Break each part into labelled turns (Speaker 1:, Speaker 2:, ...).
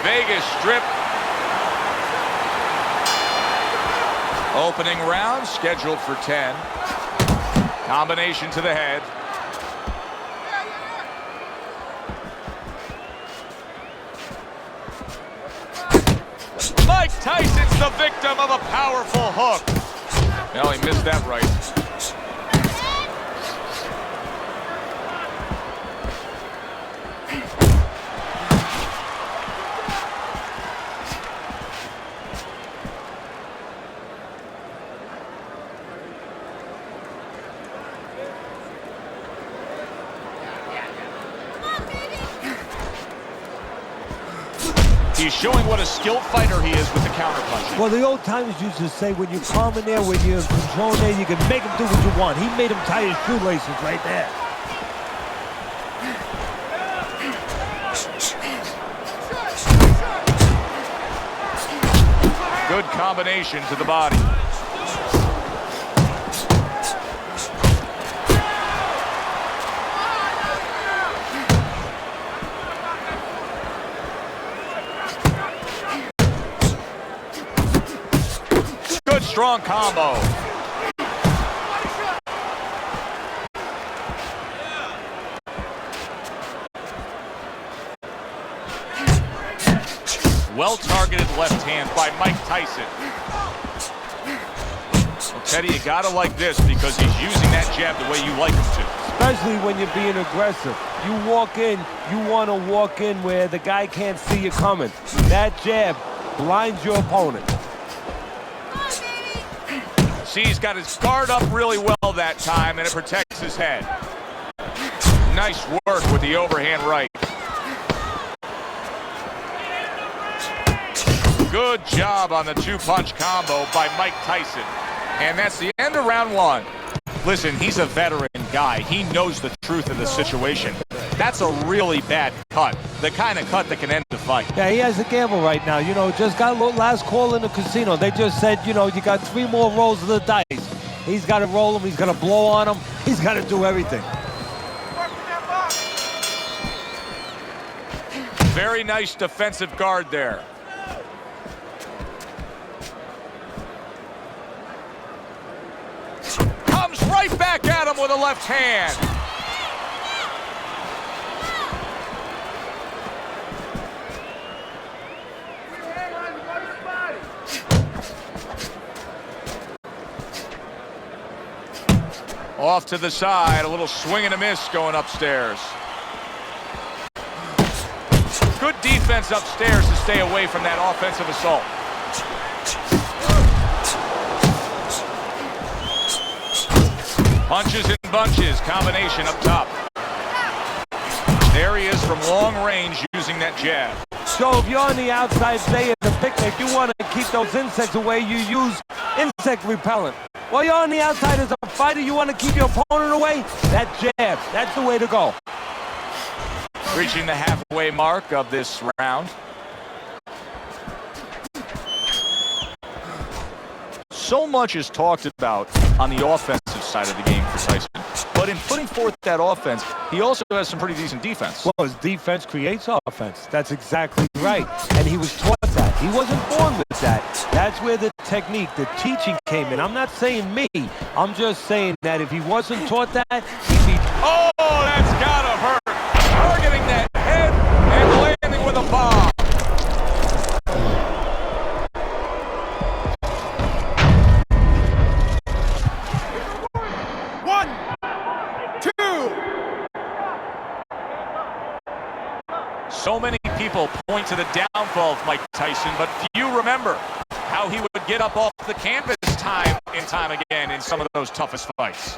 Speaker 1: Vegas Strip. Opening round scheduled for 10. Combination to the head. Mike Tyson's the victim of a powerful hook. No, he missed that right. He's showing what a skilled fighter he is with the counterpunch.
Speaker 2: Well, the old timers used to say when you're calm in there, when you're in control in there, you can make him do what you want. He made him tie his shoelaces right there.
Speaker 1: Good combination to the body. Good strong combo. Well-targeted left hand by Mike Tyson. Well, Teddy, you gotta like this because he's using that jab the way you like him to.
Speaker 2: Especially when you're being aggressive. You walk in, you want to walk in where the guy can't see you coming. That jab blinds your opponent.
Speaker 1: See, he's got his guard up really well that time, and it protects his head. Nice work with the overhand right. Good job on the two-punch combo by Mike Tyson. And that's the end of round one. Listen, he's a veteran guy. He knows the truth of the situation. That's a really bad cut. The kind of cut that can end the fight.
Speaker 2: Yeah, he has a gamble right now. You know, just got a last call in the casino. They just said, you know, you got 3 more rolls of the dice. He's got to roll them. He's got to blow on them. He's got to do everything.
Speaker 1: Very nice defensive guard there. Comes right back at him with a left hand. Off to the side, a little swing and a miss going upstairs. Good defense upstairs to stay away from that offensive assault. Punches and bunches, combination up top. There he is from long range using that jab.
Speaker 2: So if you're on the outside, say at the picnic, you want to keep those insects away, you use insect repellent. While you're on the outside as a fighter, you want to keep your opponent away, that jab, that's the way to go.
Speaker 1: Reaching the halfway mark of this round. So much is talked about on the offensive side of the game for Tyson. But in putting forth that offense, he also has some pretty decent defense.
Speaker 2: Well, his defense creates offense. That's exactly right. And he was taught that. He wasn't born with that. That's where the technique, the teaching came in. I'm not saying me. I'm just saying that if he wasn't taught that, he'd be...
Speaker 1: Oh, that's gotta hurt. Targeting that head and landing with a bomb. So many people point to the downfall of Mike Tyson, but few remember how he would get up off the canvas time and time again in some of those toughest fights.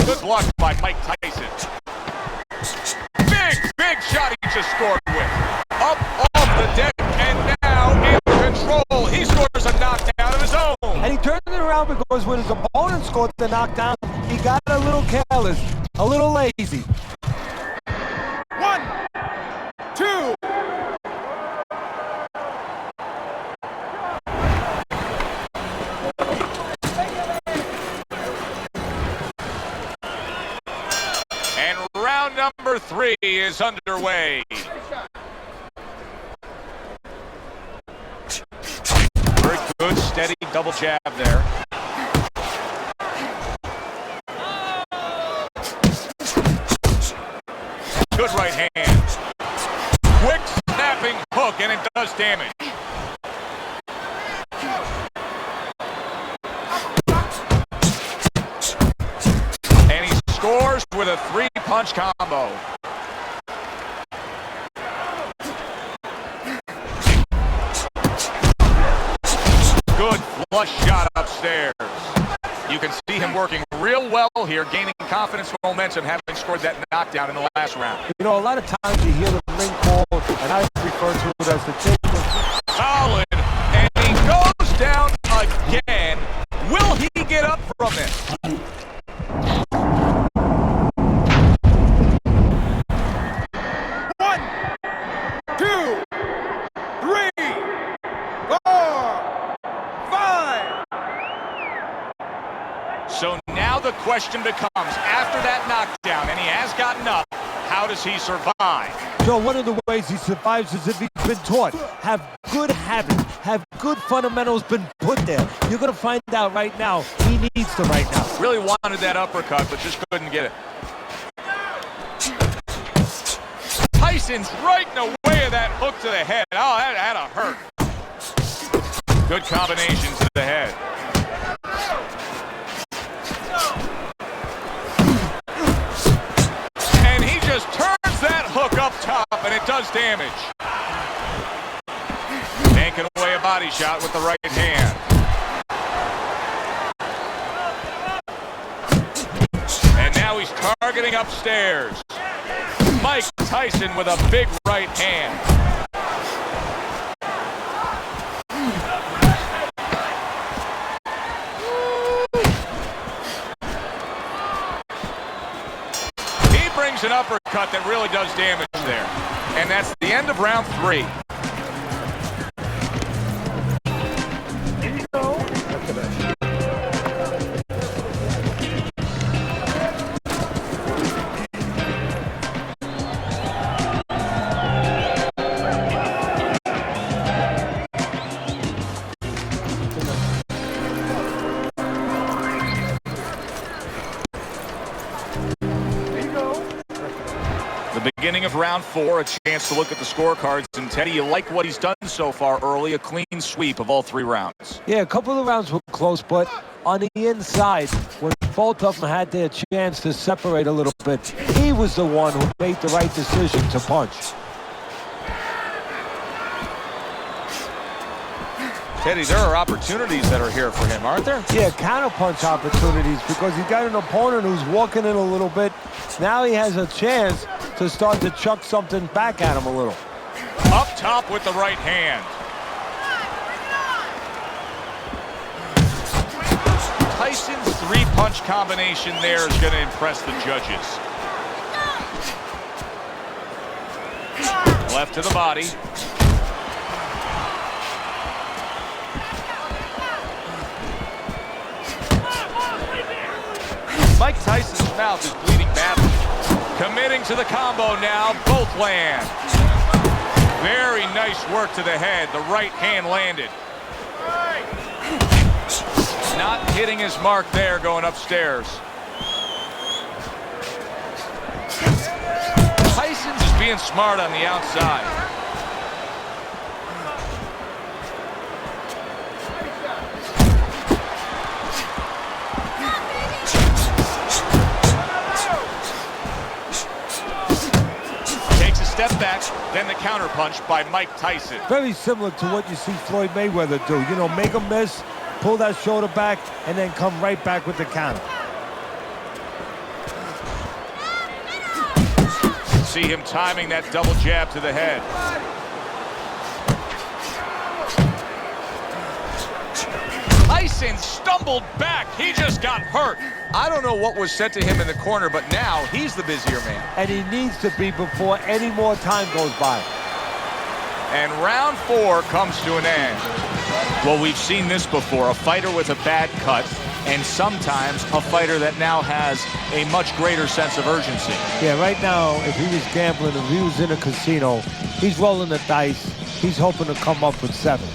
Speaker 1: Good block by Mike Tyson. Big shot he just scored with. Up off the deck and now in control. He scores a knockdown of his own.
Speaker 2: And he turned it around because when his opponent scored the knockdown, he got a little careless, a little lazy.
Speaker 1: 1, 2. number 3 is underway. Very good, steady double jab there. Good right hand. Quick snapping hook, and it does damage. And he scores with a 3-punch combo. Good flush shot upstairs. You can see him working real well here, gaining confidence and momentum, having scored that knockdown in the last round.
Speaker 2: You know, a lot of times you hear the ring call, and I refer to it as the takedown.
Speaker 1: Solid, and he goes down again. Will he get up from this?
Speaker 3: One, two, three, four, five.
Speaker 1: So now the question becomes, after that knockdown, and he has gotten up, how does he survive?
Speaker 2: So one of the ways he survives is if he's been taught. Have good habits, have good fundamentals been put there. You're going to find out right now he needs to right now.
Speaker 1: Really wanted that uppercut, but just couldn't get it. Tyson's right in the way of that hook to the head. Oh, that had to hurt. Good combination to the head. And he just turns that hook up top, and it does damage. Taking away a body shot with the right hand. And now he's targeting upstairs. Mike Tyson with a big right hand. He brings an uppercut that really does damage there. And that's the end of round 3. The beginning of round 4, a chance to look at the scorecards. And Teddy, you like what he's done so far early, a clean sweep of all 3 rounds.
Speaker 2: Yeah, a couple of the rounds were close, but on the inside, when both of them had their chance to separate a little bit, he was the one who made the right decision to punch.
Speaker 1: Teddy, there are opportunities that are here for him, aren't there?
Speaker 2: Yeah, counter-punch opportunities, because he's got an opponent who's walking in a little bit. Now he has a chance to start to chuck something back at him a little.
Speaker 1: Up top with the right hand. Tyson's 3-punch combination there is going to impress the judges. Left to the body. Mike Tyson's mouth is bleeding badly. Committing to the combo now, both land. Very nice work to the head. The right hand landed. Not hitting his mark there going upstairs. Tyson's just being smart on the outside. Step back, then the counter punch by Mike Tyson.
Speaker 2: Very similar to what you see Floyd Mayweather do. You know, make a miss, pull that shoulder back, and then come right back with the counter.
Speaker 1: See him timing that double jab to the head. Tyson stumbled back. He just got hurt. I don't know what was said to him in the corner, but now he's the busier man.
Speaker 2: And he needs to be before any more time goes by.
Speaker 1: And round 4 comes to an end. Well, we've seen this before. A fighter with a bad cut and sometimes a fighter that now has a much greater sense of urgency.
Speaker 2: Yeah, right now, if he was gambling, if he was in a casino, he's rolling the dice. He's hoping to come up with 7.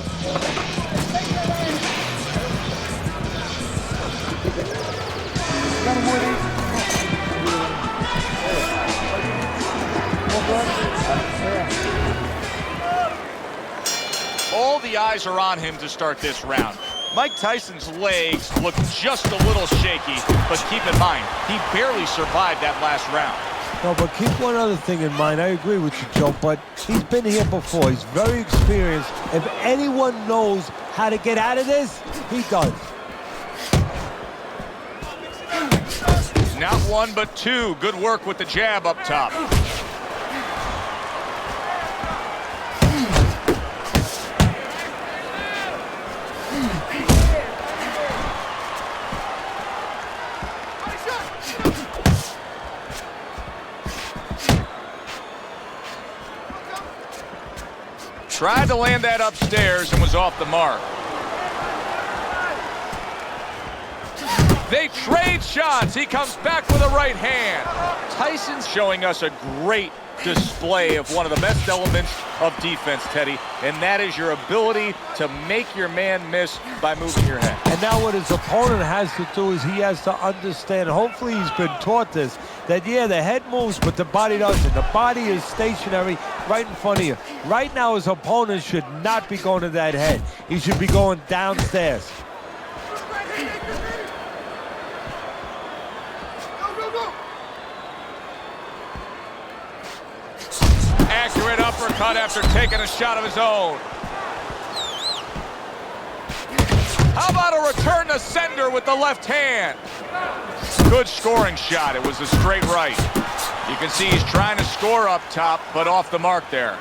Speaker 1: All the eyes are on him to start this round. Mike Tyson's legs look just a little shaky, but keep in mind, he barely survived that last round.
Speaker 2: No, but keep one other thing in mind. I agree with you, Joe, but he's been here before. He's very experienced. If anyone knows how to get out of this, he does.
Speaker 1: Not 1, but 2. Good work with the jab up top. Tried to land that upstairs and was off the mark. They trade shots. He comes back with a right hand. Tyson's showing us a great display of one of the best elements of defense, Teddy, and that is your ability to make your man miss by moving your head.
Speaker 2: And now what his opponent has to do is he has to understand, hopefully he's been taught this, that yeah, the head moves, but the body doesn't. The body is stationary right in front of you. Right now, his opponent should not be going to that head. He should be going downstairs.
Speaker 1: Accurate uppercut after taking a shot of his own. How about a return to sender with the left hand? Good scoring shot. It was a straight right. You can see he's trying to score up top, but off the mark there.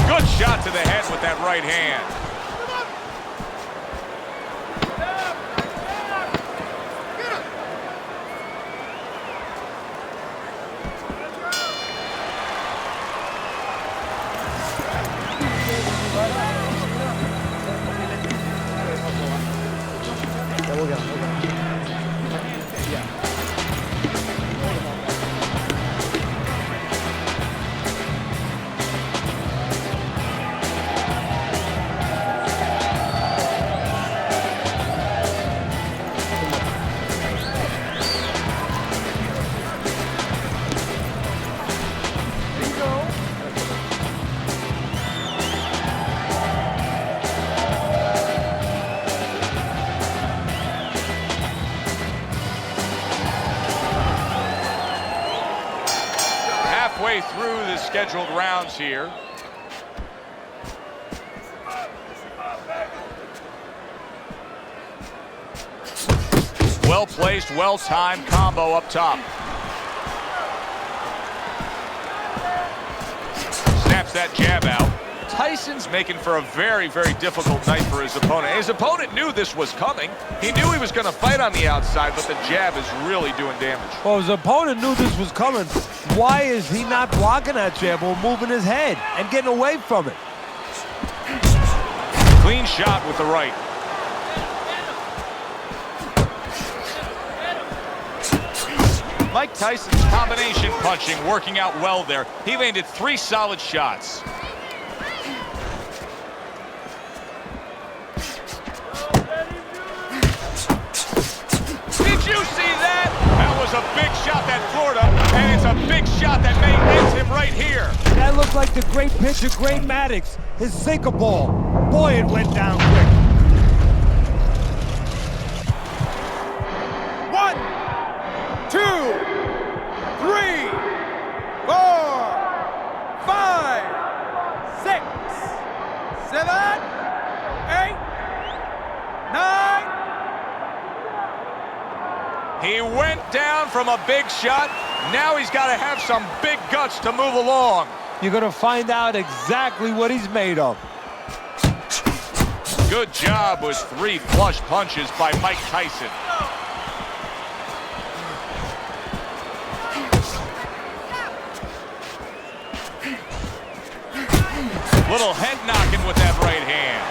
Speaker 1: Good shot to the head with that right hand. Halfway through the scheduled rounds here. Well-placed, well-timed combo up top. Snaps that jab out. Tyson's making for a very, very difficult night for his opponent. His opponent knew this was coming. He knew he was going to fight on the outside, but the jab is really doing damage.
Speaker 2: Well, his opponent knew this was coming. Why is he not blocking that jab or moving his head and getting away from it?
Speaker 1: Clean shot with the right. Mike Tyson's combination punching working out well there. He landed 3 solid shots. Did you see that? That was a big shot that Florida, and it's a big shot that may end him right here.
Speaker 2: That looked like the great pitch of Gray Maddox, his sinker ball. Boy, it went down quick.
Speaker 3: 1, 2, 3, 4, 5, 6, 7, 8, 9.
Speaker 1: He went down from a big shot. Now he's got to have some big guts to move along.
Speaker 2: You're going to find out exactly what he's made of.
Speaker 1: Good job with 3 flush punches by Mike Tyson. Little head knocking with that right hand.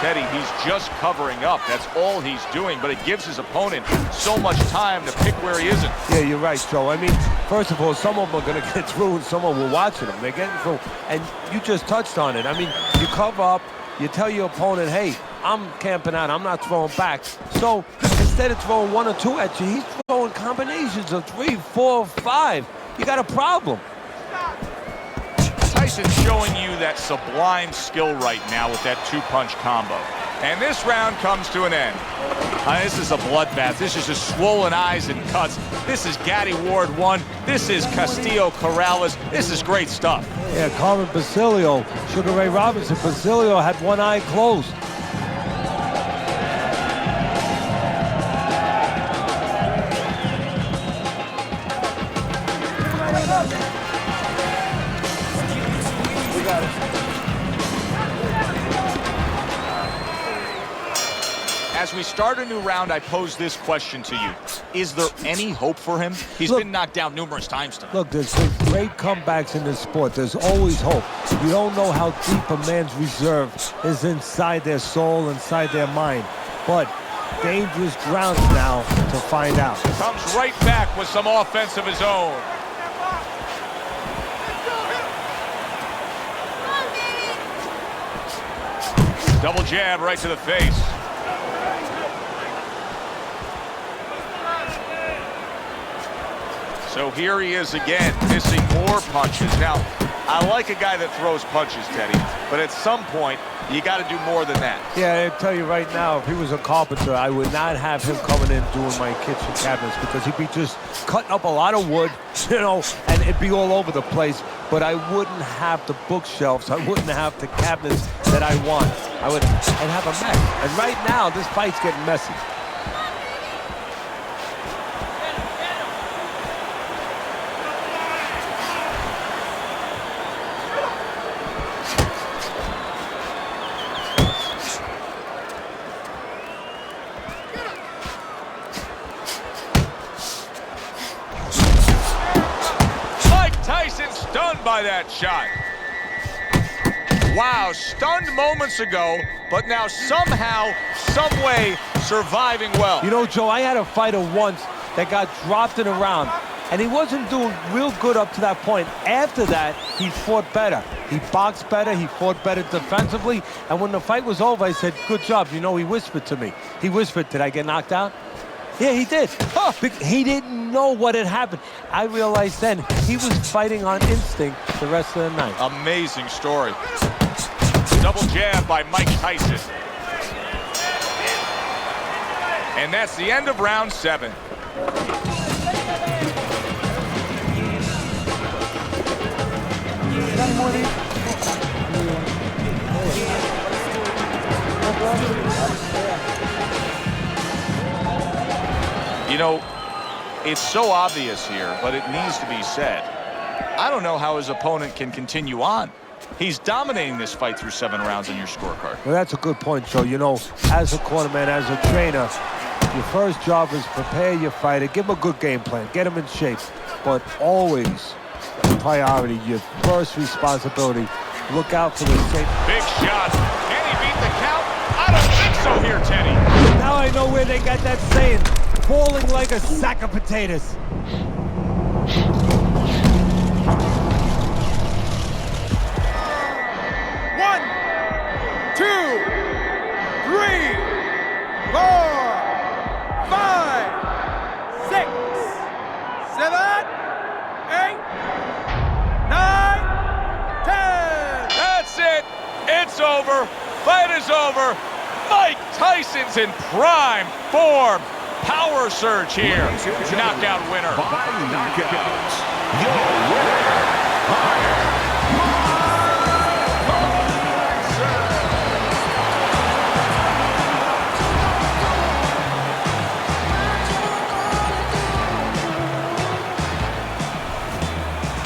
Speaker 1: Teddy, he's just covering up. That's all he's doing, but it gives his opponent so much time to pick where he isn't.
Speaker 2: Yeah, you're right, Joe. I mean, first of all, some of them are going to get through and some of them will watching them. They're getting through. And you just touched on it. I mean, you cover up, you tell your opponent, hey, I'm camping out, I'm not throwing back. So instead of throwing 1 or 2 at you, he's throwing combinations of 3, 4, 5. You got a problem.
Speaker 1: Tyson's showing you that sublime skill right now with that 2-punch combo. And this round comes to an end. This is a bloodbath. This is just swollen eyes and cuts. This is Gatti Ward 1. This is Castillo Corrales. This is great stuff.
Speaker 2: Yeah, Carmen Basilio, Sugar Ray Robinson. Basilio had one eye closed.
Speaker 1: As we start a new round, I pose this question to you. Is there any hope for him? He's been knocked down numerous times tonight.
Speaker 2: Look, there's been great comebacks in this sport. There's always hope. You don't know how deep a man's reserve is inside their soul, inside their mind. But dangerous grounds now to find out.
Speaker 1: Comes right back with some offense of his own. Double jab right to the face. So here he is again, missing more punches. Now, I like a guy that throws punches, Teddy, but at some point, you got to do more than that.
Speaker 2: Yeah, I tell you right now, if he was a carpenter, I would not have him coming in doing my kitchen cabinets because he'd be just cutting up a lot of wood, you know, and it'd be all over the place. But I wouldn't have the bookshelves. I wouldn't have the cabinets that I want. I'd have a mess. And right now, this fight's getting messy.
Speaker 1: Stunned by that shot. Wow, stunned moments ago, but now somehow, some way, surviving well.
Speaker 2: You know, Joe, I had a fighter once that got dropped in a round, and he wasn't doing real good up to that point. After that, he fought better. He boxed better, he fought better defensively, and when the fight was over, I said, good job. You know, he whispered to me. He whispered, did I get knocked out? Yeah, he did. Huh. He didn't know what had happened. I realized then he was fighting on instinct the rest of the night.
Speaker 1: Amazing story. Double jab by Mike Tyson. And that's the end of round 7. You know, it's so obvious here, but it needs to be said. I don't know how his opponent can continue on. He's dominating this fight through 7 rounds on your scorecard.
Speaker 2: Well, that's a good point, Joe. You know, as a cornerman, as a trainer, your first job is prepare your fighter, give him a good game plan, get him in shape. But always, priority, your first responsibility, look out for the safe.
Speaker 1: Big shot. Can he beat the count? I don't think so here, Teddy.
Speaker 2: Now I know where they got that saying, falling like a sack of potatoes.
Speaker 3: One, 2, 3, 4, 5, 6, 7, 8, 9, 10.
Speaker 1: That's it. It's over. Fight is over. Mike Tyson's in prime form. Power surge here. Knockout winner.
Speaker 4: By knockout, your winner,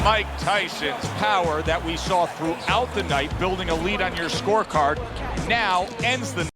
Speaker 1: Mike Tyson's power that we saw throughout the night, building a lead on your scorecard, now ends the